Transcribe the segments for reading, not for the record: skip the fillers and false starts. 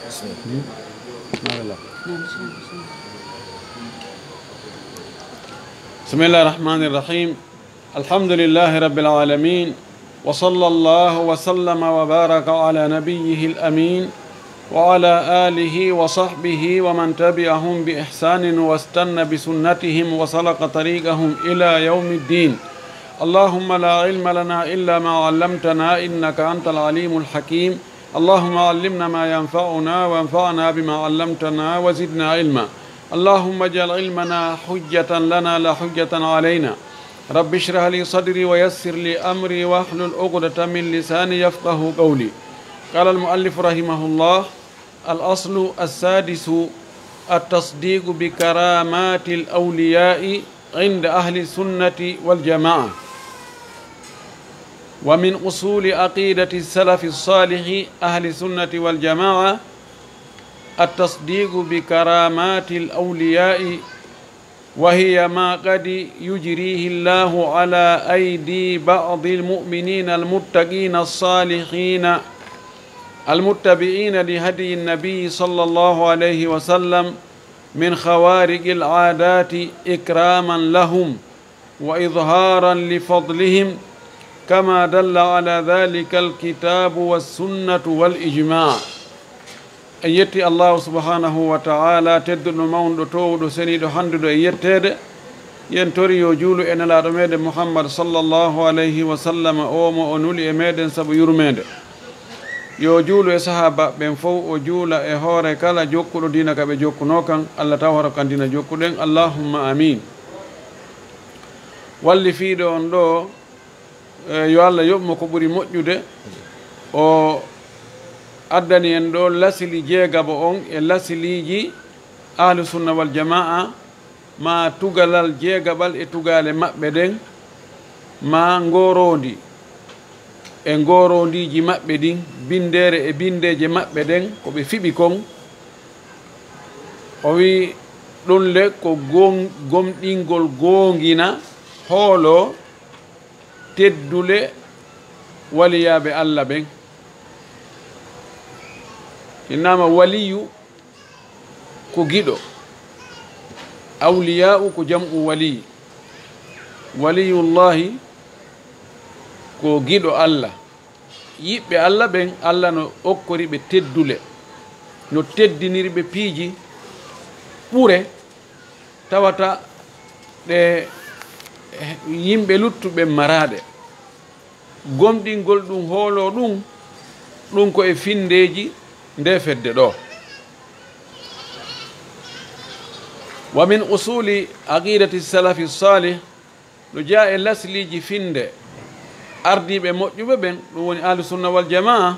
بسم الله الرحمن الرحيم الحمد لله رب العالمين وصلى الله وسلم وبارك على نبيه الأمين وعلى آله وصحبه ومن تبعهم بإحسان واستنى بسنتهم وسلك طريقهم إلى يوم الدين. اللهم لا علم لنا إلا ما علمتنا إنك أنت العليم الحكيم. اللهم علمنا ما ينفعنا وانفعنا بما علمتنا وزدنا علما. اللهم اجعل علمنا حجة لنا لا حجة علينا. رب اشرح لي صدري ويسر لي أمري واحلل عقدة من لساني يفقه قولي. قال المؤلف رحمه الله: الأصل السادس التصديق بكرامات الأولياء عند أهل السنة والجماعة. ومن أصول عقيدة السلف الصالح أهل السنة والجماعة التصديق بكرامات الأولياء، وهي ما قد يجريه الله على أيدي بعض المؤمنين المتقين الصالحين المتبعين لهدي النبي صلى الله عليه وسلم من خوارق العادات إكراما لهم وإظهارا لفضلهم، كما دل على ذلك الكتاب والسنة والإجماع. أيتي الله سبحانه وتعالى تدن مون تو سني دو هاندو يتede yentori yo juulu en laaɗo meɗen Muhammad sallallahu alayhi wa sallam o mo o nuli e meɗen sabu yurmede. Yo juulu e sahaba ɓen fof, o juula e hoore kala jokkuɗo dina ka ɓe jokkuno kan. Allah taw horo kan dina jokkuɗen, allahumma amin. Walli fiiɗo on ɗo yo Allah yoɓmo ko ɓuri moƴƴude, o addani en ɗo lasili jeegabo on e lasiliji ahlu sunna wal jamaa, ma tugalal jeegabal e tugale maɓɓe ɗen, ma ngorondi e ngorondiji maɓɓe ɗin, bindere e bindeje maɓɓe ɗen ko ɓe fiɓi kon. O wi ɗum le ko gomɗingol gongina hoolo teddule waliyaɓe Allah ɓen. innama waliyu ko giɗo, awliya'u ko jam'u wali. waliyullahi ko giɗo Allah. yiɓɓe Allah ɓen, Allah no okkori ɓe teddule, no teddiniri ɓe piiji ɓure, tawata ɗe yimɓe luttuɓe maraɗe. gomɗingol ɗum hoolo ɗum ko e findeji nde fedde ɗo. wa min usuli aqidati salafi salih, ɗo jaa e lasliji finde ardiɓe moƴƴuɓe ɓen, ɗum woni ahlu sunna wal jamaa.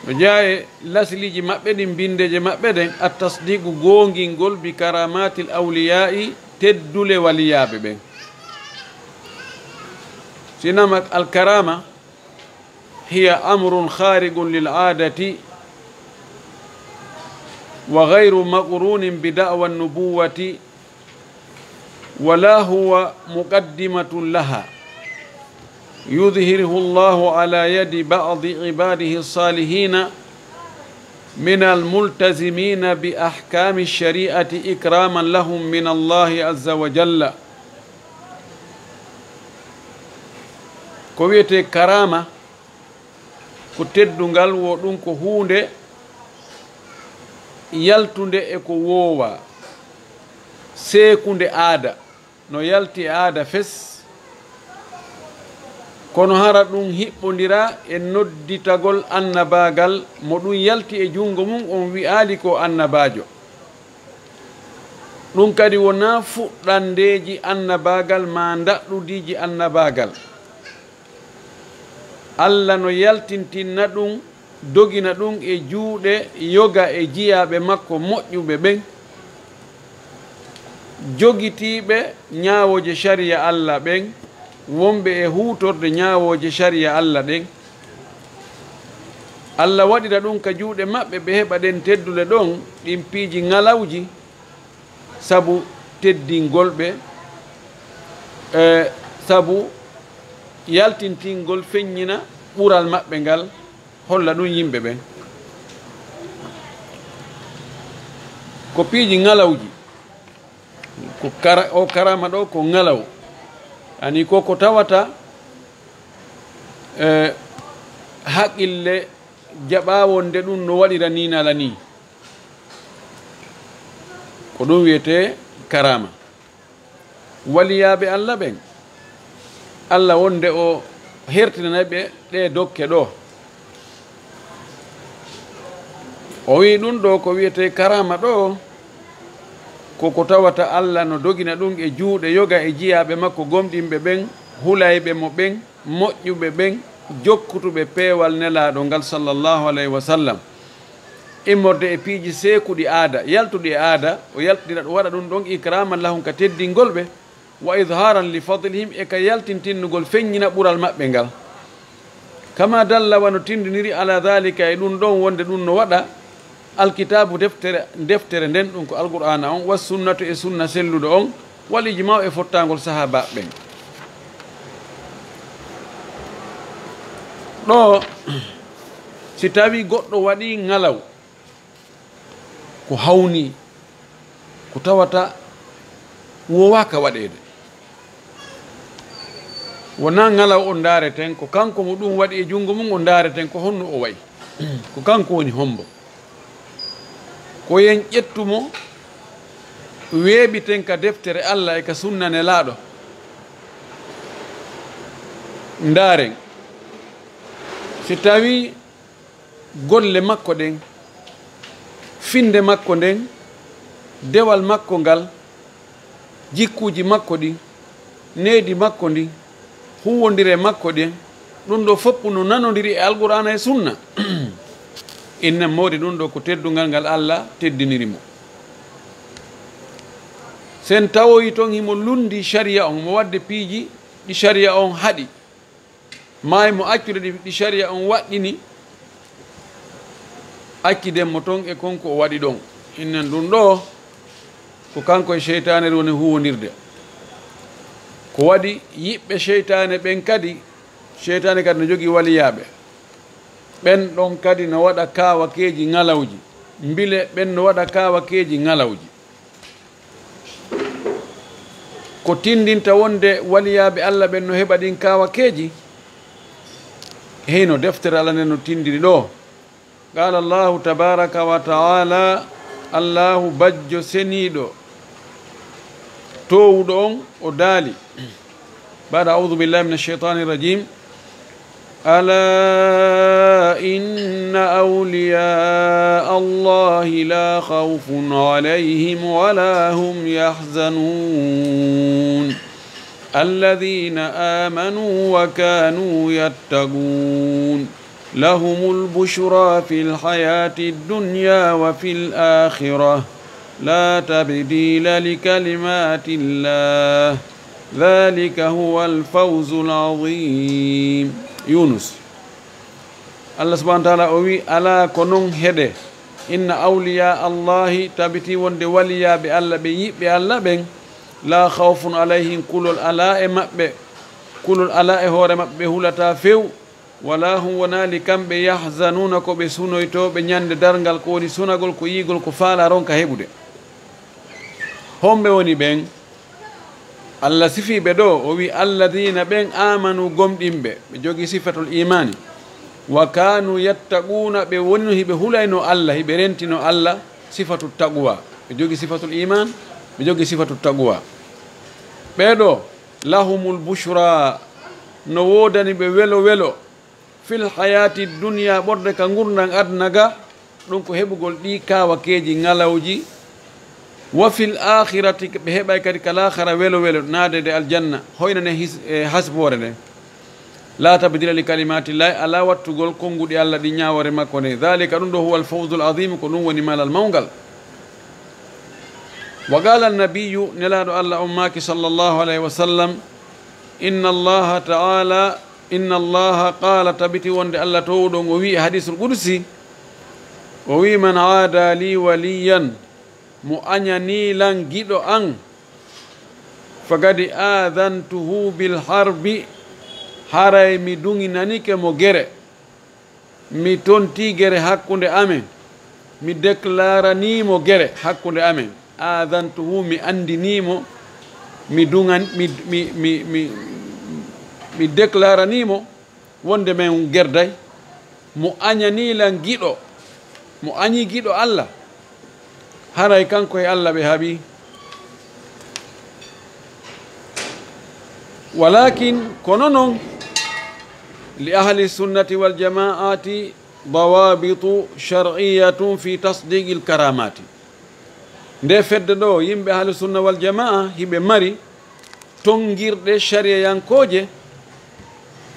ɗo jaa e lasliji maɓɓe ɗin, bindeje maɓɓe ɗen, at tasdiqu gongingol bi karamatil awliyai, teddule waliyaɓe ɓen. sinama al karama hiya amrun kharigun lil aadati wa ghayru maqrunin bi da'wa an-nubuwati wala huwa muqaddimatun laha yudhiruhu Allahu ala yadi ba'di ibadihi as-salihin min al-multazimin bi ahkami ash-shari'ati ikraman lahum min Allahi azza wa jalla. ko wiyete karama ko teddungal, wo ɗum ko hunde yaltunde e ko woowa, seekunde aada, no yalti aada fes, kono hara ɗum hiɓɓodira e nodditagol annabagal mo ɗum yalti e jungo mum, on wi'ali ko annabajo. ɗum kadi wona fuɗɗandeji annabagal ma daɗɗudiji annabagal. Allah no yaltintinna ɗum, dogina ɗum e juuɗe yoga e jiyaɓe makko moƴƴuɓe ɓen, jogitiɓe ñaawoje sharia Allah ɓen, wonɓe e hutorde ñaawoje sharia Allah ɗen. Allah waɗira ɗum ka juuɗe maɓɓe, ɓe heɓa ɗen teddule ɗon ɗin piiji ngalawji sabu teddingol ɓe, sabu yaltintingol feññina ɓural maɓɓe ngal holla ɗum yimɓe ɓen. ko piiji ngalawji ko karama ɗo ko ngalaw ani ko tawata haqqille jaɓawonde ɗum no waɗira ni nala ni ko ɗum wiyete karama. Waliyaɓe Allah ɓen Allah wonde o hertinanaɓe ɗe dokke ɗo o wi ɗum ɗo ko wiyete karama ɗo koko tawata Allah no dogina ɗum e juuɗe yoga e jiyaɓe makko gomɗinɓe ɓen hulayɓe mo ɓen moƴƴuɓe ɓen jokkutuɓe peewal nelaɗo ngal sallllahu alayhi wa sallam immorde e piiji seekuɗi aada yaltuɗi e aada o yaltidira ɗo waɗa ɗum ɗon ikraman lahum ka teddingol ɓe wa idharan li fadlihim e ka yaltintinnugol feññina ɓural maɓɓe ngal kama dalla wano tindiniri ala dhalika e ɗum ɗon wonde ɗum no waɗa alkitabu deftere nden ɗum ko alqur'ana on wa sunnatu e sunna selluɗo on wal ijma e fottagol sahaba ɓen ɗo si tawi goɗɗo waɗi ngalaw ko hawni ko tawata wowaka waɗede wona ngalaw o daareten ko kanko mo ɗum waɗi e junngo mum o daareten ko honno o wayi ko kanko woni hombo ko yen ƴettumo weeɓiten ka deftere Allah e ka sunnane laaɗo ndaaren si tawi golle makko ɗen finde makko nden dewal makko ngal jikkuji makko ɗin needi makko ndin huwondire makko ɗin ɗum ɗo fopp no nanodiri e alqur'ana e sunna inna mawde ɗum ɗo ko teddungal ngal Allah teddinirimo sen tawoyi toon himo lundi sharia on mo wadde piiji ɗi sharia on haɗi maayi mo accude ɗi sharia on waɗɗini accidenmo toon e konko o waɗi ɗon innen ɗum ɗo ko kanko e cheytane woni huwondirde ko waɗi yiɓɓe cheytane ɓen kadi cheytane kadi no jogii waliyaɓe ɓen ɗon kadi no waɗa kawakeji ngalawji mbile ɓen no waɗa kawakeji ngalawji ko tindinta wonde waliyaɓe Allah ɓen no heɓa ɗin kawakeji heyno deftere Allah nden no tindiri ɗo qala Allahu tabaraka wa taala Allahu bajjo seniɗo towuɗo on o daali بعد أعوذ بالله من الشيطان الرجيم ألا إن أولياء الله لا خوف عليهم ولا هم يحزنون الذين آمنوا وكانوا يتقون لهم البشرى في الحياة الدنيا وفي الآخرة لا تبديل لكلمات الله ذلك هو الفوز العظيم يونس الله سبحانه وتعالى أوي ألا كنون هده إن أولياء الله تبتي وند وليا بالله بيب بالله بين لا خوف عليهم كل الألاء مأب كل الألاء هو مأب هلتا فيو ولا هو نالكم بيحزنون كو بسنويتو بنيان درنغال كوني سنغول كو ييغول كو فالا رون كهيبودي هم بوني بين Allah sifiɓe ɗo o wi alladina ɓen amanu gomɗinɓe ɓe jogi sifatul imani wa kanu yattaquna ɓe wonino hiɓe hulayno Allah hiɓe rentino Allah sifatu taqwa ɓe jogi sifatul iman ɓe jogi sifatu taqwa ɓeɗo lahumul bushra no wodani ɓe welo welo fil hayati dunya ɓorde ka gurdan adna ga ɗum ko heɓugol ɗi kawakeji ngalawji wa fil akhirati ɓe heɓay kadi kalakhara welo welo naadede aljanna hoynane hasbore nde la tabdila li kalimatillahi ala wattugol konnguɗi Allah ɗi ñawore makko nde dhalika ɗum ɗo huwa al fawzul azim ko ɗum woni malal mawgal wa qala annabiyu nelaɗo Allah ummaki sallllahu alayhi wa sallam inna allaha taala inna allaha qala tabiti wonde Allah towɗon o wi hadisul qudsi o wi man aada li waliyan mo añanilan giɗo an fagadi adantuhu bil harbi haray mi duŋinanike mo gere mi tonti gere hakkunde amen mi déclaranimo gere hakkunde amen adantuhu mi andinimo mi dungan mi déclaranimo wonde men gerday mo añanilan giɗo mo añi giɗo Allah haray kanko e Allah ɓe haaɓi walakin kono noon li ahli sunnati wal jamaati dawabitu shar'iyatun fi tasdiqi l karamati nde fedde ɗo yimɓe ahli sunna wal jamaa hiɓe mari tongirɗe shariyayankoje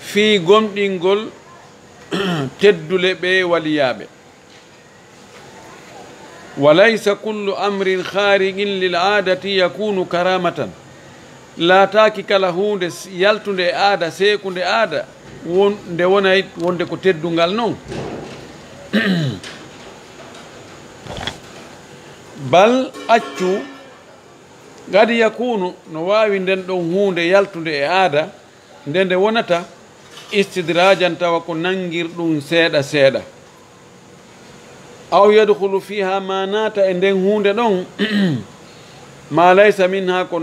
fi gomɗingol teddule ɓe waliyaɓe walaysa kullu amrin kharigin lil adati yakunu karamatan laataki kala hunde yaltude e aada seekunde aada nde wonay wonde ko teddungal noon bal accu gadi yakunu no wawi nden ɗon hunde yaltude e aada nde wonata istidrajan tawa ko nangirɗum seeɗa seeɗa aw yadkhulu fiha ma naata e nden hunde ɗon ma laysa minha ko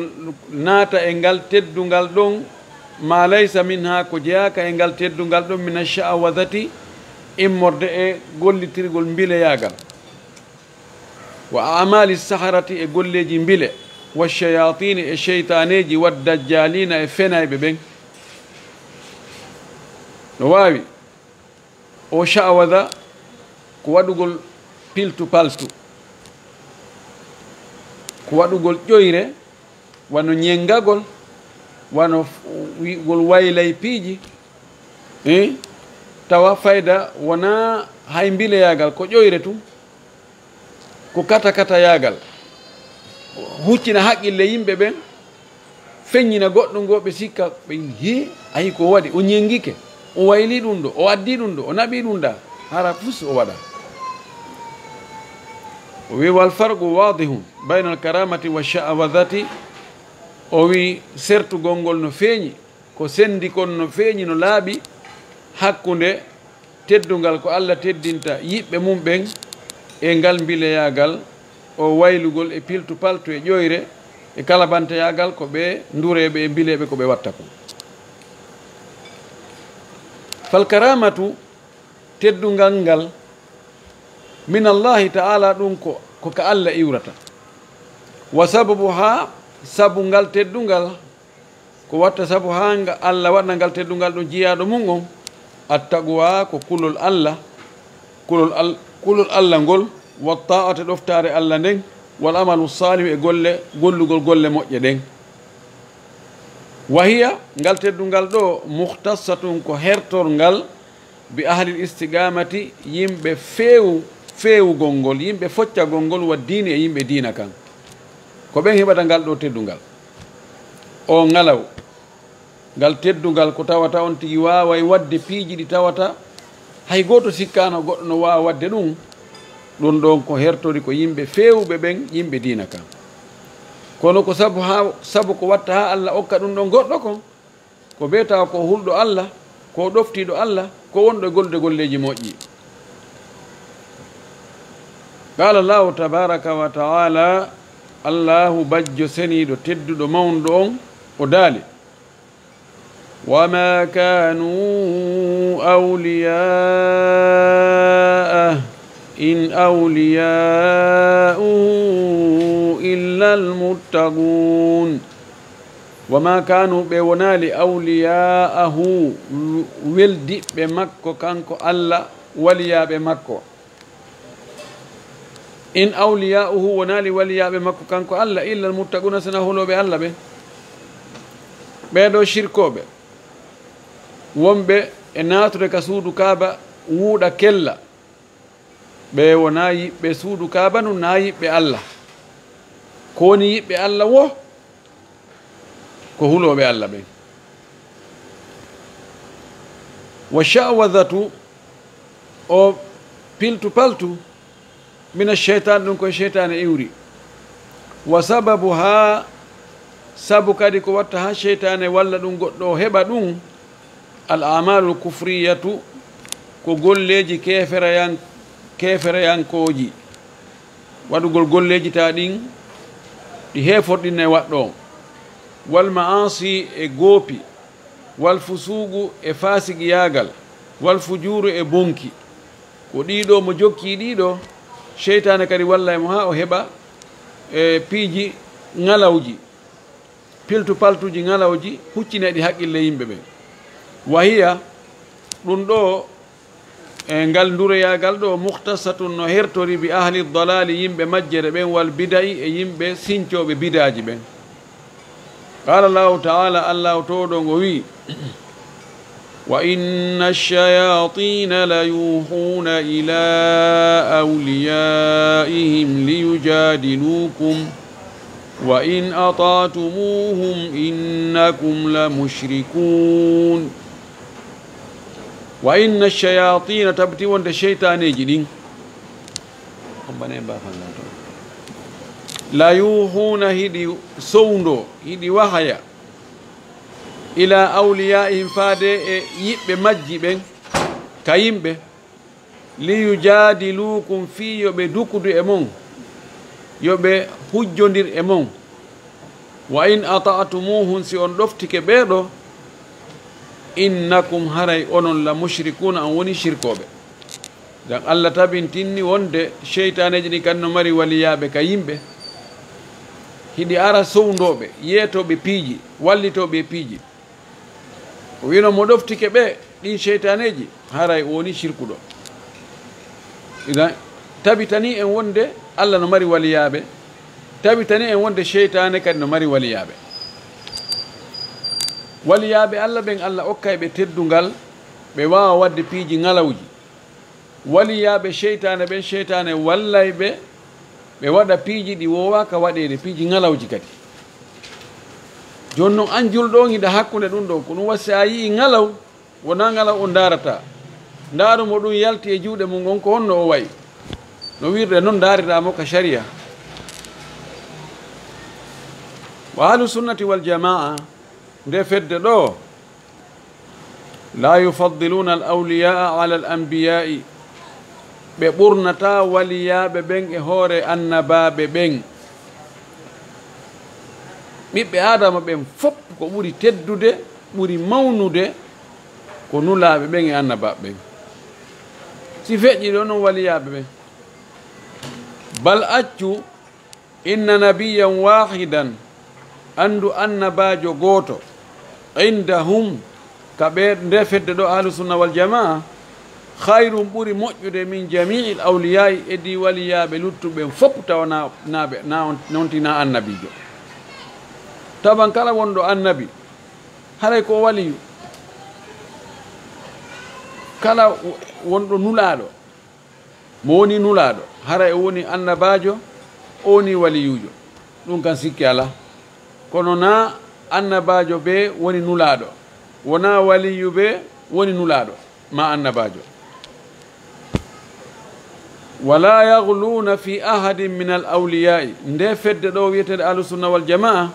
naata e ngal teddungal ɗon ma laysa minha ko jeyaka e ngal teddungal ɗon min ash-sha'wadati immorde e gollitirgol mbileyagal wa amali saharati e golleji mbile wa shayatini e cheytaneji wa dajjalina e fenayɓe ɓen no wawi o sha'wada ko waɗugol piltu paltu ko waɗugol ƴoyre wano ñengagol wano wigol waylay piiji tawa fayda wona hay mbileyagal ko ƴoyre tum ko kata yagal huccina haqqille yimɓe ɓen feññina goɗɗo ngo ɓe sikka ɓe he ayi ko waɗi o ñengike o wayli ɗum ɗo o addi ɗum ɗo o naɓi ɗum ɗa hara pus o waɗa o wi wal farqu wadihum bayna al karamati wa sha'wadati o wi sertugol ngol no feeñi ko sendi kon no feeñi no laaɓi hakkunde teddungal ko Allah teddinta yiɓɓe mum ɓen e ngal mbileyagal o waylugol e piltu paltu e ƴoyre e kalabanteyagal ko ɓe ndureɓe e mbileɓe ko ɓe watta ko fal karamatu teddungal ngal min allahi ta'ala ɗum ko ka Allah iwrata wa sababu ha sabu ngal teddungal ko watta sabu ha Allah waɗna ngal teddungal ɗum jiyaɗo mum on attaqwa ko kulol Allah kulol Allah ngol wa ta'ata ɗoftare Allah nden wal amalu salihu e gollugol golle moƴƴe ɗen wahiya ngal teddungal ɗo muhtassatun ko hertorngal bi ahlil istigamati yimɓe feewugol ngol yimɓe foccagol ngol wa diine e yimɓe diina kan ko ɓen heɓata ngal ɗo teddungal o ngalaw ngal teddungal ko tawata on tigi waaway wadde piiji ɗi tawata hay gooto sikkano goɗɗo no waawa wadde ɗum ɗum ɗon ko hertori ko yimɓe feewɓe ɓen yimɓe diina kan kono ko sabu ko watta ha Allah okka ɗum ɗon goɗɗo kon ko ɓe tawa ko hulɗo Allah ko ɗoftiɗo Allah ko wonɗo golde golleji moƴƴi qala llahu tabaraka wa taala allahu bajjo seniɗo tedduɗo mawnuɗo on o daali wama kanu awliyaa in awliyauhu illa almuttaqun wama kanu ɓe wonali awliyaahu weldiɓe makko kanko Allah waliyaɓe makko in awliyauhu wonali waliyaɓe makko kanko Allah illa almuttaquna sina holoɓe Allah ɓe ɓeɗo shirkoɓe wonɓe e natude ka suudu kaaba wuuɗa kella ɓe wona yiɓɓe suudu kaaba nu na yiɓɓe Allah ko woni yiɓɓe Allah wo ko huloɓe Allah ɓen wa sha'wadatu o piltu paltu mina cheytan ɗum koye cheytane iwri wa sababu ha sabu kadi ko watta ha cheytane walla ɗum goɗɗo o heɓa ɗum al amalu kufriyatu ko golleji kefereyankoji waɗugol golleji ta ɗin ɗi heeforɗinna e waɗɗo wal ma'asi e goopi wal fusugu e fasigiyagal wal fujuru e bonki ko ɗiɗo mo jokki ɗiɗo cheytane kadi walla mo ha o heɓa e piiji ŋalawji piltu paltuji ŋalawji huccineɗi haqqille yimɓe ɓe wahiya ɗum ɗo e ngal nduroyagal ɗo muhtasatun no hertori bi ahli dalali yimɓe majjere ɓen wal bida'i e yimɓe sincoɓe bidaji ɓen qala llahu taala allahu toɗo ngo wi wa inna ash-shayatina la yuhuna ila awliyaihim liyujadilukum wa in ata'tumuhum innakum la mushrikun wa inna ash-shayatina tabti wonde sheytaneji ɗin la yuhuna hiɗi sowndo hiɗi wahaya ila awliyaihim faade e yiɓɓe majji ɓen ka yimɓe liyujadilukum fi yoɓe dukudu e mon yoɓe hujjodir e mon wa in ata'tumuhum si on ɗoftike ɓeeɗo innakum haray onon la mushrikuna on woni shirkoɓe dan allah tabintinni wonde cheytaneji ɗi kanno mari waliyaɓe ka yimɓe hiɗi ara sowndoɓe yeetoɓe piiji wallitoɓe piiji o wino mo ɗoftike ɓe ɗin cheytaneji haray o woni shirkuɗo idan tabitani en wonde allah no mari waliyaɓe tabitani en wonde cheytane kadi no mari waliyaɓe waliyaɓe allah ɓen allah okkay ɓe teddungal ɓe wawa wadde piiji ŋalawji waliyaɓe cheytane ɓen cheytane wallay ɓe ɓe waɗa piiji ɗi wowaka waɗede piiji ŋalawji kadi joni noon an julɗo hiɗa hakkude ɗum ɗo ko ɗum wasi a yii ŋalaw wona ŋalaw o darata ndarumo ɗum yalti e juuɗe mum on ko honno o wayi no wirde noon daritamo ka sharia wa ahlu sunnati wal jamaa nde fedde ɗo la yufaddiluna al awliyaa ala al anbiya'i ɓe ɓurnata waliyaɓe ɓen e hoore annabaɓe ɓen ɓiɓɓe adama ɓen fof ko ɓuri teddude ɓuri mawnude ko nulaɓe ɓen e annabaɓe ɓen si feƴƴi ɗo noon waliyaɓe ɓen bal accu inna nabiyan wahidan andu annabajo gooto indahum ka ɓe nde fedde ɗo ahlu sunna wal jamaa hayrum ɓuri moƴƴude min jamiil awliyayi edi waliyaɓe luttuɓen fof tawa naɓe nontina annabijo taban kala wonɗo annabi haray ko waliyu kala wonɗo nulaɗo mo woni nulaɗo haray o woni annabajo o woni waliyujo ɗum kan sikki ala kono na annabajo be woni nulaɗo wona waliyu be woni nulaɗo ma annabajo wala yagluna fi ahadin min al awliyai nde fedde ɗo wiyetede ahlusunna wal jamaa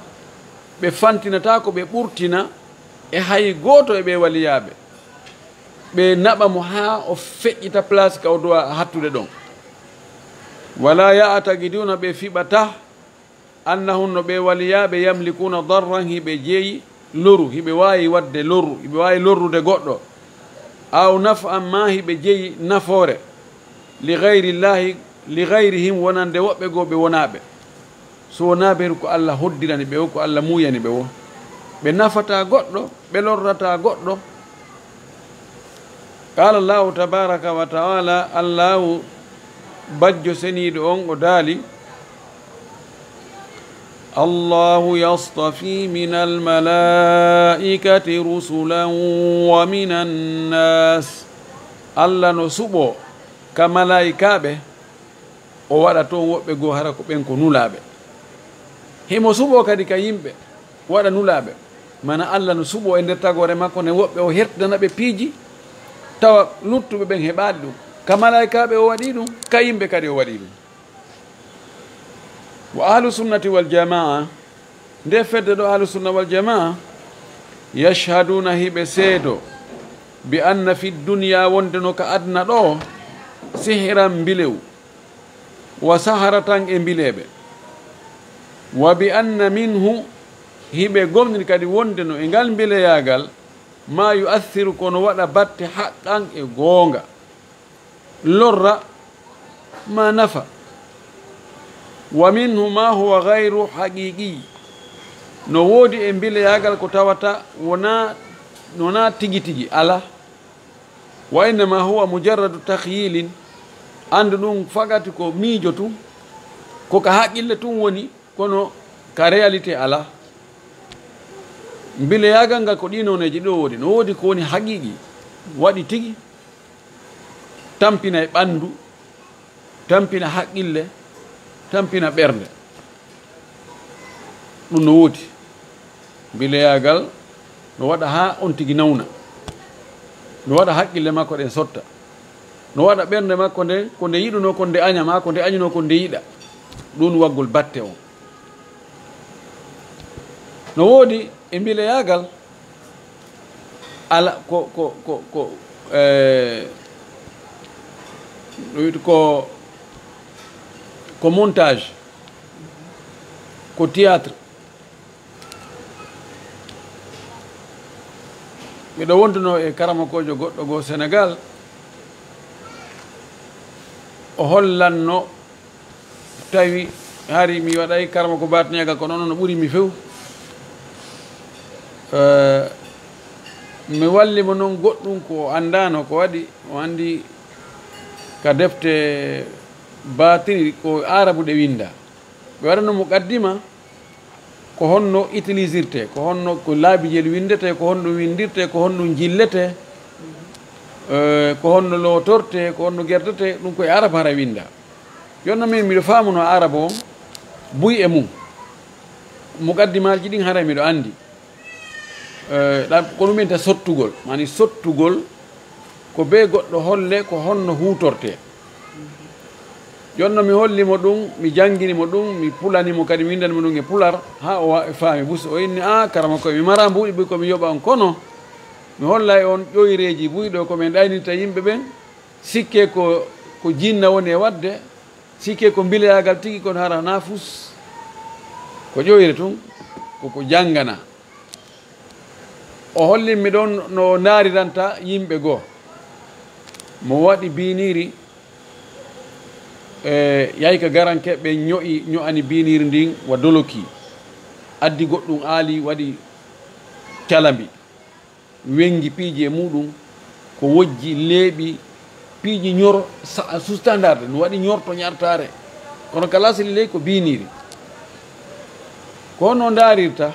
ɓe fantinata ko ɓe ɓurtina e hay goto e ɓe waliyaɓe ɓe naɓa mo ha o feƴƴita place ka o dowa hattude ɗon wala ya'taqiduna ɓe fiɓata annahum no ɓe waliyaɓe yamlikuna darran hiɓe jeeyi loru hiɓe wawi wadde lorru hiɓe wawi lorrude goɗɗo aw naf'an ma hiɓe jeeyi nafoore li gayrillahi li gayrihim wonande woɓɓe goo ɓe wonaɓe so wonaɓe ko allah hoddirani ɓe o ko allah muyani ɓe o ɓe nafata goɗɗo ɓe lorrata goɗɗo qala llahu tabaraka wa taala allahu bajjo seniiɗo on o daali allahu yastafi min almalaikati rusulan wa min annas allah no suɓo ka malaikaɓe o waɗa toon woɓɓe goo hara ko ɓen ko nulaɓe himo suɓo kadi ka yimɓe waɗa nulaɓe mana allah no suɓo e nder tagore makko ne woɓɓe o hertidana ɓe piiji tawa luttuɓe ɓen heɓaɗi ɗum ka malaikaɓe o waɗi ɗum ka yimɓe kadi o waɗi ɗum wa ahlu sunnati wal jamaa nde fedde ɗo ahlu sunna wal jamaa yashhaduna hiɓe seedo bi anna fi duniya wonde no ka adna ɗo sihiran mbilew wa sahara tan e mbileɓe wa bi anna minhu hiɓe gomniri kadi wonde no e ngal mbileyagal ma yu'athiru kono waɗa batte haqqan e goonga lorra ma nafa wa minhu ma huwa gayru haqiqi no woodi e mbileyagal ko tawata wona tigi tigi ala wa innama huwa mujarradu takhyilin andu ɗum fagati ko miijo tun koka haqqille tun woni kono ka réalité ala mbileyagal ngal ko ɗinoneji ɗo woodi no woodi ko woni haqiqi waɗi tigi tampina e ɓandu tampina haqqille tampina ɓernde ɗum no woodi mbileyagal no waɗa ha on tigi nawna no waɗa haqqille makko ɗen sotta no waɗa ɓernde makko nde ko nde yiɗuno ko nde añama ko nde añuno ko nde yiɗa ɗum waggol batte on no woodi e mbileyagal ala ko wiite ko montage ko théâtre miɗo wonduno e karamakojo goɗɗo goo Sénégal o hollanno tawi hari mi waɗay karama ko batnegal ko noon no ɓuuri mi few mi wallimo noon goɗɗum ko andano ko waɗi o andi ka defte batiri ko arabu ɗe winda ɓe waɗano mo qaddima ko honno utilisirte ko honno ko laabijel windete ko honno windirte ko honno jillete ko honno lotorte ko honno gerdete ɗum koye arabe hara winda jonna min miɗo famuno arabe on buy e mum muqaddimaji ɗin hara miɗo andi ko ɗum enta sottugol mani sottugol ko be goɗɗo holle ko honno hutorte jonno mi hollimo ɗum mi jangguinimo ɗum mi pulanimo kadi mi windanimo ɗum e pular ha o faami bus o inni a karama koye mi mara mbuuɗi ɓuy komi yoɓa on kono mi holla e on ƴoyreji buyɗo komin ɗaynirta yimɓe ɓen sikke ko jinna woni e wadde sikke ko mbileyagal tigui kono hara na fus ko ƴoyre tun koko janggana o hollinmi ɗon no naariranta yimɓe goo mo waɗi biniri yayka garankeɓe ño'ani biniri ndin wa doloki addi goɗɗum aali waɗi calambi wengi piiji e muɗum ko wojji leeɓi piiji ñoro sustandarde no waɗi ñorto ñartare kono kala sili ley ko biniri ko honno darirta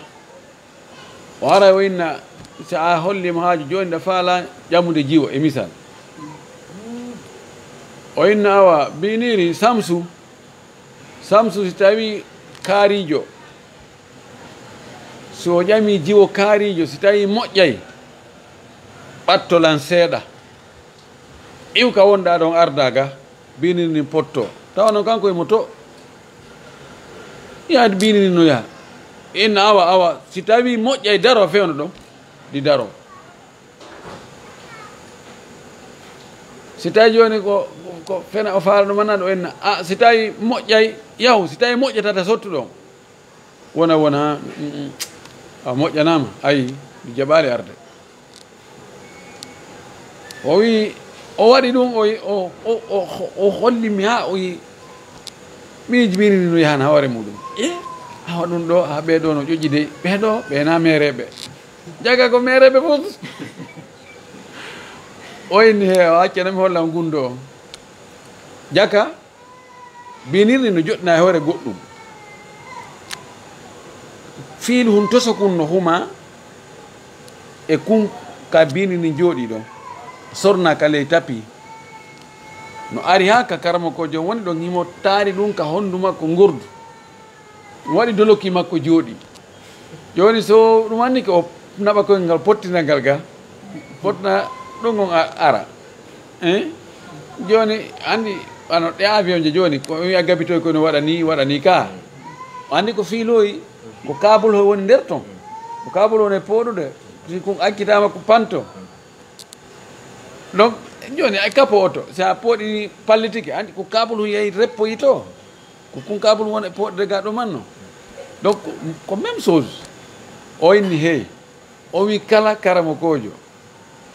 o ara o inna si a hollima haaju joni nde faala ƴammude jiwo e misal o inna awa biniri samsu si tawi kaarijo so ƴami jiwo kaarijo si tawi moƴƴay ɓattolan seeɗa iwka wonɗa ɗon ardaga biniri ndin potto tawa noon kanko e mo to yaade biniri no yaha inna awa si tawi moƴƴay daro fewno ɗon ɗi daro si tawi joni ko fena o faala ɗum mannaɗo o enna a si tawi moƴƴay yahu si tawi moƴƴatata sottu ɗon wona a moƴƴanama ayi ɗi jaɓali arde o wi o waɗi ɗum o hollimi ha o yi miiji biniri no yahana hoore muɗum awa ɗum ɗo ha ɓeɗo no ƴoƴƴi de ɓeɗo ɓena mereɓe jaga ko mereɓe fof o inni he o accanami hollam gundo o jaka binirni no joɗɗina e hoore goɗɗum fiil hun toso kun no huma e kun ka binirni jooɗi ɗon sorna ka ley tapi no ari ha ka karama ko jom woni ɗon himo taari ɗum ka honndu makko gordu waɗi doloki makko jooɗi joni so ɗum anni ko o naɓa koye ngal pottinal ga potna ɗum on ara joni andi ano ɗe avion je joni ko wi a gabitoy kono waɗani ka andi ko fiiloyi ko kabul hoy woni nder ton ko kabul woni e pooɗude si ko akkitama ko panto donc joni ay kapo oto sa pooɗi pallitiki andi ko kabul hu yeyi reppoyi to ko kunkabul won e poɗde ga ɗo manno donc ko même chose o inni hey o wi kala karamo kojo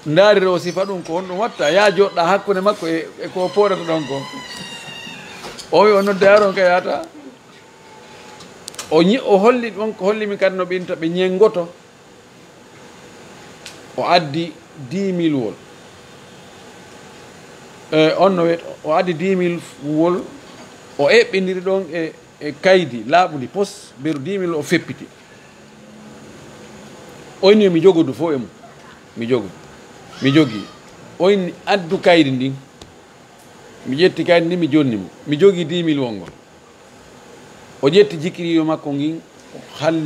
ndaari o sifa ɗum ko honɗum watta ya joɗɗa hakkude makko e ko poɗata ɗon ko o wi o nodde aron ka yata o holli ɗon ko hollimi kadi no ɓinta ɓe ñengoto o addi 10 000 wol on no wiyete o addi 10 000 wol o eɓɓidiri ɗon e kaydi laaɓudi pos beru 10 000 o feppiti o inni mi jogodu fo e mum mi jogii o inni addu kaydi ndin mi ƴetti kaydi ndin mi jonni mo mi jogii 10 000 wongol o ƴetti jikiriyo makko ngin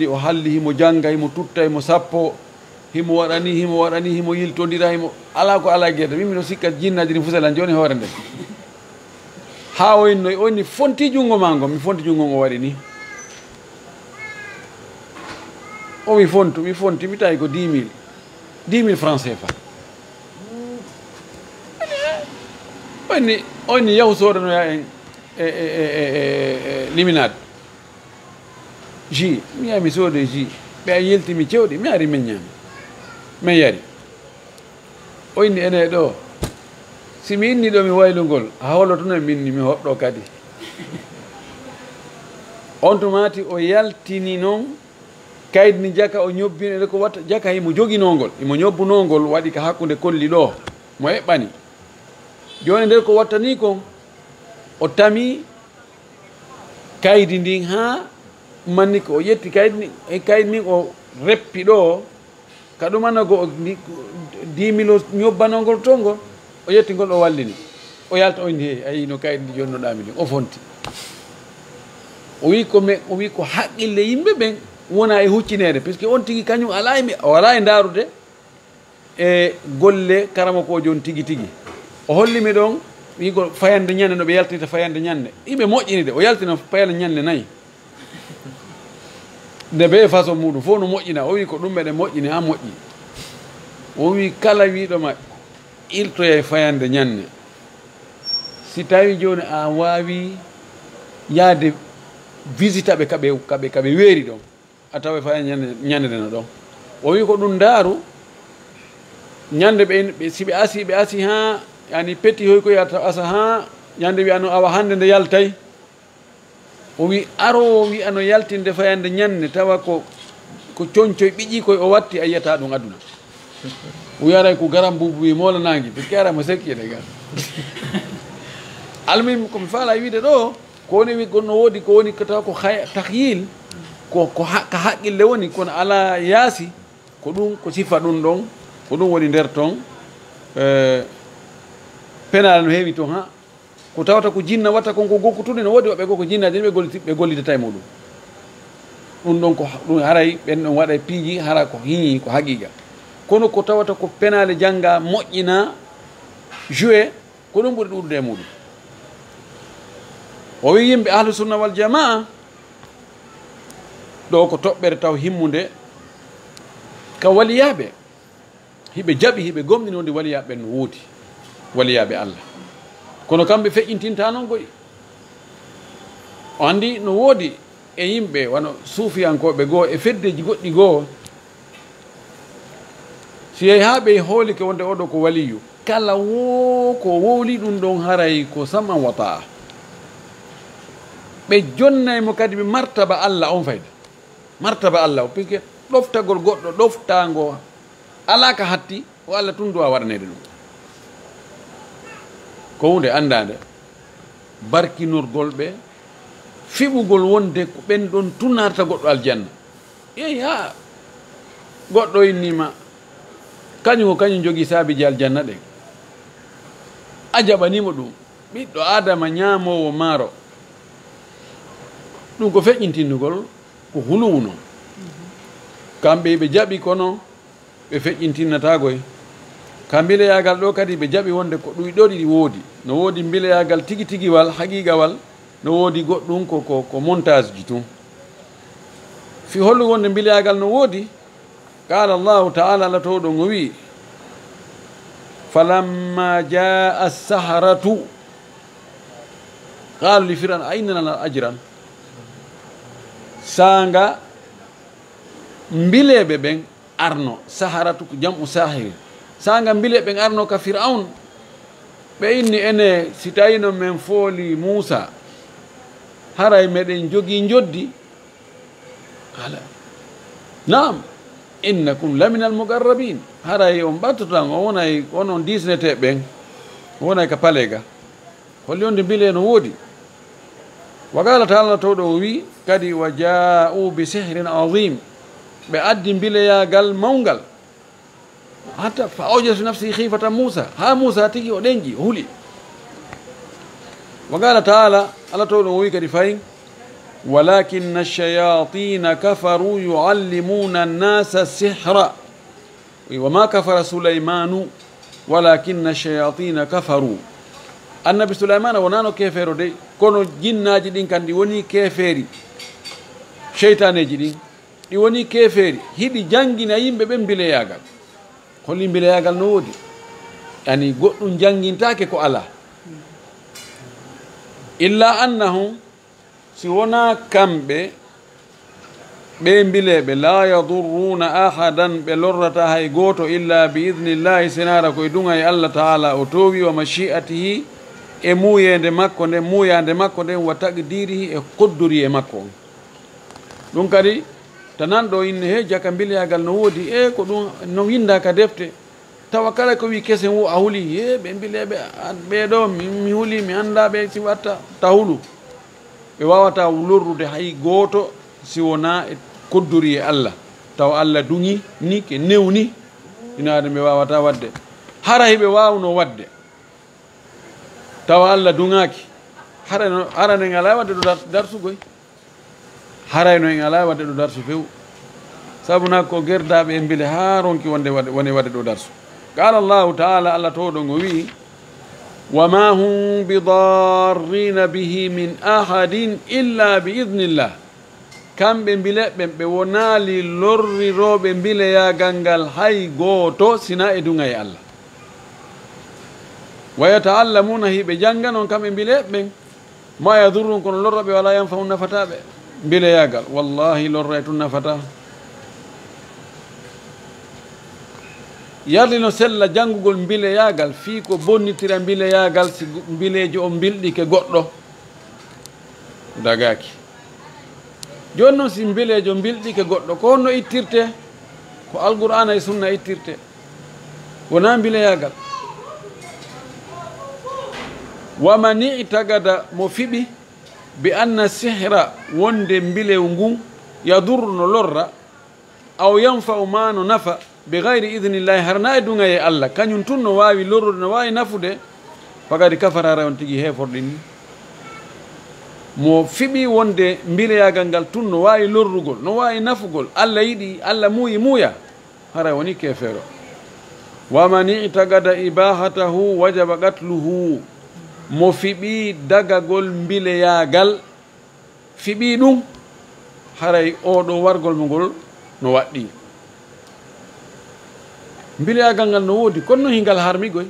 o halli himo janga himo tutta himo sappo himo waɗani himo yiltodira himo ala ko ala gueɗe min miɗo sikka jinnaji ɗi fusalan joni hoore nden ha o inni fonti junngo ma ngo mi fonti junngo ngo waɗi ni o mi fonti mi tawi ko 10 000 francs CFA o inni yahu sodanoya en liminade jus mi yahi mi soode jus ɓe a yeltimi cewɗi mi ari min ñaami min yari o inni ene ɗo si mi inni ɗo mi waylugol a holotono minni mi hoɓɗo kadi on tumati o yaltini noon kaydi ni jaka o ñobbino ede ko watta jaka himo joginogol imo ñobbunogol waɗi ka hakkude kolli ɗo mo eɓɓani joni nder ko watta ni kon o tami kaydi ndin ha manni ko o ƴetti kaydi nin o reppi ɗo ka ɗumanago 10 000 o ñobbanogol to ngol o ƴetti ngol o wallini o yalta o inni hey ayi no kaydi ndi jonnoɗami ɗin o fonti o wi ko haqqille yimɓe ɓen wona e huccinede puisque on tigui kañum ala e darude e golle karama ko joni tigui o hollimi ɗon wigol fayande ñande no ɓe yaltinita fayande ñande yimɓe moƴƴini de o yaltina payala ñande nayyi nde ɓe façon muɗum fof no moƴƴina o wi ko ɗum ɓeɗe moƴƴini ha moƴƴi o wi kala wiɗoma iltoya e fayande ñande si tawi joni a wawi yaade visita ɓe kaɓe weeri ɗon a tawa fayande ñande no ɗon o wi ko ɗum daaru ñande ɓe si ɓe asi ha yani petti hoy koye ata asa ha ñande wiyano awa hande nde yaltay o wi aro wi ano yaltinde fayande ñande tawa ko coñcoy ɓiƴi koye o watti a yiyata ɗum aduna o wiyaray ko garam bubu wi molanagi puisque arama sekkide ga almim komi faala wiide ɗo ko woni wi gonno woodi ko woni tawa ko tahyil ka haqqille woni kono ala yaasi ko ɗum ko sifa ɗum ɗon ko ɗum woni nder toon penal no heewi toon ha ko tawata ko jinna watta konko gokkutude no woodi woɓɓe go ko jinnaji ni ɓe gollidata e muɗum ɗum ɗon ko ɗum haray ɓen ɗon waɗa piiji hara ko hiñi ko haqiqa kono ko tawata ko penale jangga moƴƴina joué ko ɗum ɓuri ɗuɗude e muɗum o wi yimɓe ahlu sunna wal jamaa ɗo ko toɓɓere taw himmude ka waliyaɓe hiɓe jaaɓi hiɓe gomɗini wonde waliyaɓe no woodi waliyaɓe Allah kono kamɓe feƴƴintinta noon goyi o andi no woodi e yimɓe wano suufiyankoɓe goo e feddeji goɗɗi goo si yehi ha ɓe hoolike wonde oɗo ko waliyu kala wo ko wowli ɗum ɗon haray ko saman wata ɓe jonnaymo kadi ɓe martaba Allah on fayda martaba Allah o puisque ɗoftagol goɗɗo ɗoftago ala ka hatti o Allah tun duwa waɗanede ɗum ko hunde andade barkinorgol ɓe fiɓugol wonde ko ɓen ɗon tunarta goɗɗo aljanna yeyi ha goɗɗo innima kañum ko kañum jogui saabiji aljanna ɗe a jaɓanimo ɗum ɓiɗɗo adama ñamowo maaro ɗum ko feƴƴintinnugol ko huluwu noon kamɓe ɓe jaɓi kono ɓe feƴƴintinnatagoy ka mbileyagal ɗo kadi ɓe jaɓi wonde ko ɗuyɗoɗi ɗi woodi no woodi mbileyagal tigi tigiwal haqiqawal no woodi goɗɗum ko montage ji tun fi hollu wonde mbileyagal no woodi qala allahu taala ala to ɗon o wi falamma jaa saharatu qalu li firan a inna lana ajran sanga mbileɓe ɓen arno saharatu ko jam'u sahiri sanga mbileɓe ɓen arno ka fir'aun ɓe inni ene si tawino men fooli Moussa haray meɗen jogii joddi ala naam innakum lamina almugarrabin haray on ɓattotan o wonay onon disnete ɓen o wonay ka palega holli onde mbile no woodi wa qala taala tawɗo o wi kadi wa ja'u bi sihrin azim ɓe addi mbileyagal mawgal hatta fa awjasa nafsi khifata Moussa ha Moussa tigi o ɗenƴi o huuli wa qala taala allah tawɗo o wi kadi fayin walakinna ash-shayatina kafaru yuallimuna an-nasa sihra wa ma kafara sulaymanu walakinna ash-shayatina kafaru annabi sulaymana wonano kefeero de kono jinnaji ɗin kandi woni kefeeri cheytaneji ɗin ɗi woni kefeeri hiɗi jangina yimɓe ɓen mbileyagal holli mbileyagal no woodi yani goɗɗum jangintake ko ala illa annahum si wona kamɓe ɓe mbileɓe la yadurruna ahadan ɓe lorrata hay goto illa bi idnillahi sinara koye dunga e allah taala o towi wa mashi'atihi e muyede makko nden muyande makko nden wa taqdirihi e koddori e makko on ɗum kadi tanan ɗo inne he jaka mbileyagal no woodi e ko ɗum no winda ka defte tawa kala ko wi kesen wo a huuli e ɓe mbileɓe ɓeɗo mi huuli mi anda ɓe si watta ta hulu ɓe wawata lorrude hay goto si wona e koddori e allah tawa allah duŋi ni ke newni inade ɓe wawata wadde haray ɓe wawno wadde tawa allah duŋaki harano en ala wadde ɗo darsugoy harayno en ala wadde ɗo darsu few sabuna ko gerdaɓe e mbile ha ronki woni wadde ɗo darsu qala allahu taala allah towɗo ngo wi wama hum bidarrina bihi min ahadin illa bi idnillah kamɓe mbileɓɓen ɓe wonali lorriroɓe mbileyagal ngal hay gooto sina e dunga e allah wa yataallamuna hiɓe janga noon kamɓe mbileɓɓen ma yadurrum kono lorraɓe wala yanfahu nafataɓe mbileyagal wallahi lorra e tun nafata yardino sella janngugol mbileyagal fii ko bonnitira mbileyagal si mbilejo o mbilɗike goɗɗo dagaki joni noon si mbilejo mbilɗike goɗɗo ko honno ittirte ko alqur'ana e sunna ittirte wona mbileyagal waman i'tagada mo fiɓi bi anna sihra wonde mbilew ngun yadurru no lorra aw yanfa'u ma no nafa bi gayri idnillahi harna e dunga e allah kañum tun no wawi lorrude no wawi nafude fagadi kafarara on tigui heforɗi ni mo fiɓi wonde mbileyagal ngal tun no wawi lorrugol no wawi nafugol allah yiɗi allah muuya hara woni kefeero waman i'tagada ibahatahu wajaba qatluhu mo fiɓi dagagol mbileyagal fiɓi ɗum haray oɗo wargol mo ngol no waɗɗi mbileyagal ngal no woodi kono no hingal harmigoy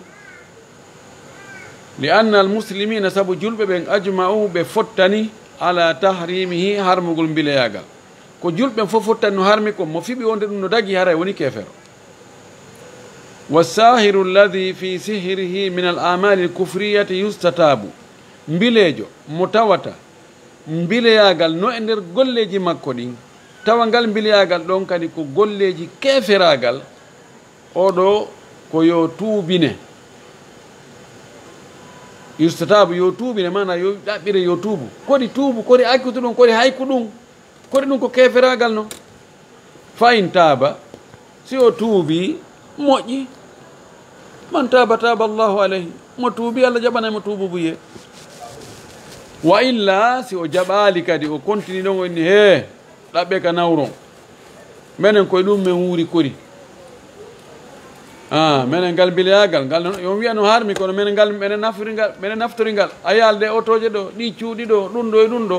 li anna almuslimina saabu julɓe ɓen ajma'u ɓe fottani ala tahrimihi harmugol mbileyagal ko julɓen fof fottani no harmi ko mo fiɓi wonde ɗum no dagi haray woni kefero wasahiru alladi fi sihrihi min al amali alkufriyati yustatabu mbilejo mo tawata mbileyagal no e nder golleji makko ɗin tawa ngal mbileyagal ɗon kadi ko golleji keferagal oɗo ko yo tuubine yustatabu yo tuubine mana yo ɗaɓɓire yo tuubu kodi tuubu kodi akkutu ɗum kodi hayku ɗum kodi ɗum ko keferagal no fayin taaba si o tuubi moƴƴi man taba taba allahu alayhi mo tuubi allah jaɓanaymo tuubu buye wa illa si o jaɓali kadi o continue ɗon o inni he ɗaɓɓe ka nawron minen koye ɗum min wuuri kori minen ngal mbileyagal ngal yo wiya no harmi kono minen ngal minen naftori ngal a yaalde otoje ɗo ɗi cuuɗi ɗo ɗum ɗo e ɗum ɗo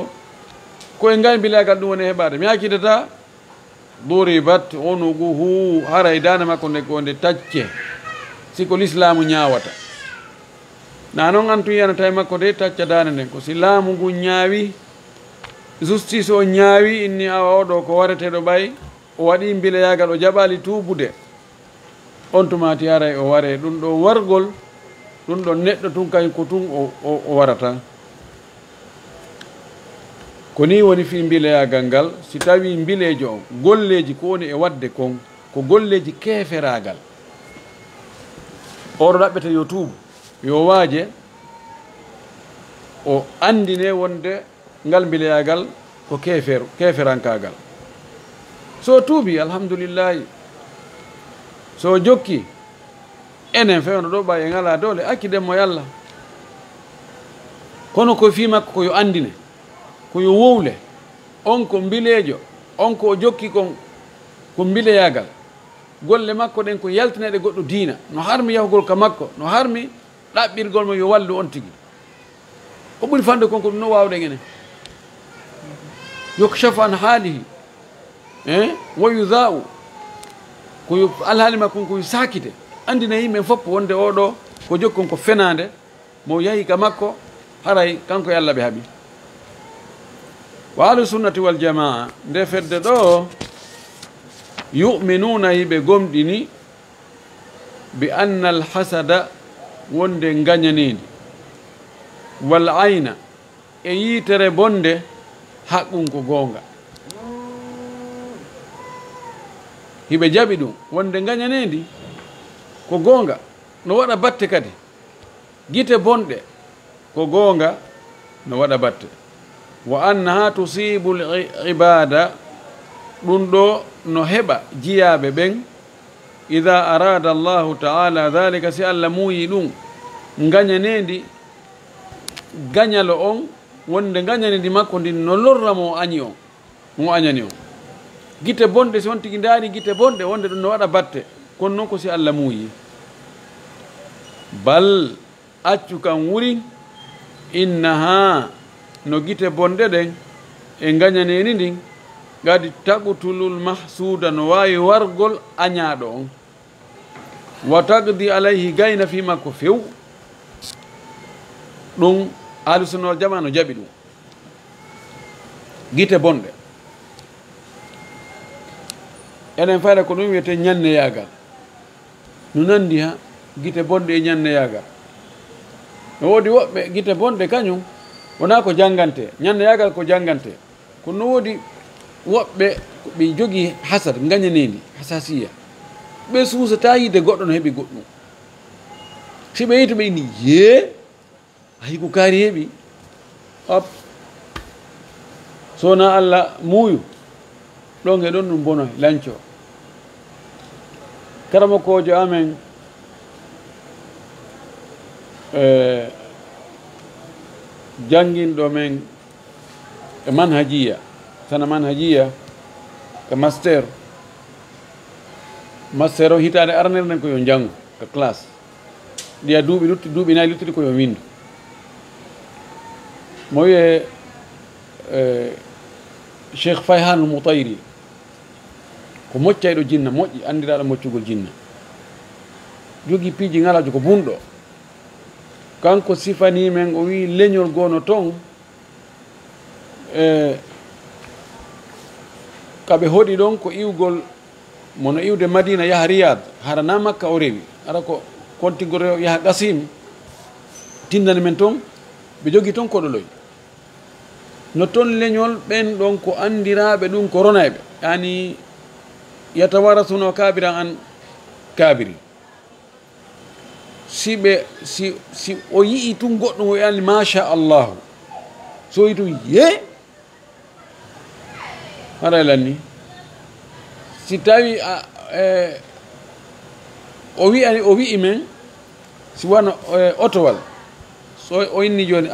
koye ngal mbileyagal ɗum woni heɓade mi hakkitata duribat unuguhu haray dane makko nde ko nde tacce siko l'islamu ñawata na noon an tun yanata e makko de tacca dande nden ko si laamu ngu ñaawi justice o ñaawi inni awa oɗo ko wareteɗo ɓay o waɗi mbileyagal o jaɓali tuubude on tumati aray o ware ɗum ɗo wargol ɗum ɗo neɗɗo tun kañ ko tun o warata ko ni woni fi mbileyagal ngal si tawi mbilejo o golleji ko woni e wadde kon ko golleji keeferagal oɗo ɗaɓɓete yo tuubu yo waaje o andine wonde ngal mbileyagal ko keeferankagal so tuubi alhamdulillahi so jokki enen fewno ɗo ɓa e ngala dole akkidemmo yallah kono ko fi makko koyo andine koyo wowle on ko mbilejo on ko o jokki kon ko mbileyagal golle makko ɗen ko yaltineɗe goɗɗo diina no harmi yahugol ka makko no harmi ɗaɓɓirgol mo yo wallu on tigi o ɓuri fande konko ɗum no wawɗen enen yukshafu an haalihi wo yudau koyo alhaali makko koyo sakite andina yimɓe fof wonde oɗo ko jokkon ko fenade mo yahi ka makko haray kanko e Allah ɓe haaɓi wa ahlu sunnati wal jamaa nde fedde ɗo yuminuna yiɓe gomɗini bi anna al hasada wonde gañanidi wal ayna e yitere bonde haqqum ko goonga hiɓe jaɓi ɗum wonde gañanedi ko goonga no waɗa batte kadi gite bonɗe ko goonga no waɗa batte wa annaha tusibu l ibada ɗum ɗo no heɓa jiyaɓe ɓen ida arada allahu taala dhalika si allah muuyi ɗum gañanedi gañalo on wonde gañanedi makko ndi no lorramo añi on mo añani on gite bonɗe si on tigi daari gite bonɗe wonde ɗum no waɗa batte kono noon ko si allah muuyi bal accu kam wuri innaha no gite bonɗe ɗen e gañaneni ndin gadi taqutulul mahsuda no wawi wargol añaɗo on wa taqdi alayhi gayna fi makko few ɗum ahlusunna wal jamaa no jaɓi ɗum gite bonɗe enen fayda ko ɗum wiyete ñanneyagal no nandi ha gite bonɗe e ñanneyagal no woodi woɓɓe gite bonɗe kañum wona ko janggante ñanneyagal ko janggante kono no woodi woɓɓe ɓe jogii hasad gañanendi hasasiya ɓe suusata yiide goɗɗo no heɓi goɗɗum si ɓe yito ɓe inni yee ayi ko kaari heɓi op sowona allah muuyu ɗon e ɗon ɗum bonoy lanco karama kojo amen jangginɗo men e manhajiya sana manhajiya ko master o hitande arnere nden ko yo janggo ko classe ɗiya duuɓi nayi luttuɗi ko yo windu mo wiye cheikh fayhanul moutayri ko moccayɗo jinna moƴƴi andiraɗo moccugol jinna jogui piiji ngalajo ko bunɗo kanko sifani men o wi leñol gono toon kaɓe hoɗi ɗon ko iwgol mono iwde madina yaha riyad harana makka o rewi ara ko kontigoro yaha qasim tindani men toon ɓe jogui toon koɗoloy no toon leñol ɓen ɗon ko andiraɓe ɗum ko ronayɓe yani yatawarasuno kabiran an kabiri si o yii tun goɗɗum o yani macha allahu so yi tun ye haɗa lanni si tawi o wi'i men si wano otowal so o inni joni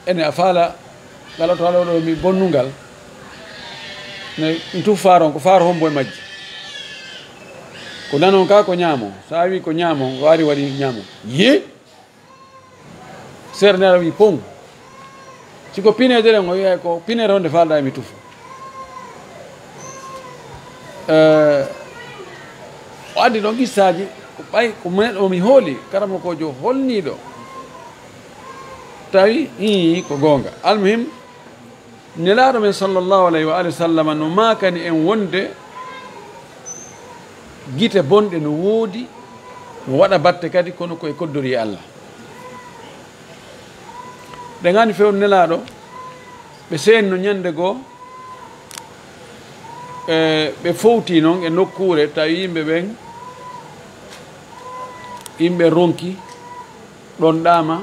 ene a faala ngal otowal oɗo mi bonnungal ne tuf faaron ko faaro hombo e majji ko nanon ka ko ñaamo sa wi ko ñaamo waari waɗi ñaamo ye seernera wi pong siko pinede ɗen o wiya ko pinere honde falɗa mi tufa o addi ɗon qissaji ko ɓay ko men omi hooli karama kojo holniɗo tawi ko goonga. Almuhim nelaaɗo men sallllahu alayhi wa alihi wa sallam no makani en wonde gite bonɗe no woodi, no waɗa batte kadi kono koye koddori Allah. ɗe gandi fewno nelaaɗo ɓe seeni no ñande goo ɓe fowti noon e nokkure tawi yimɓe ɓen yimɓe ronki ɗon ɗaama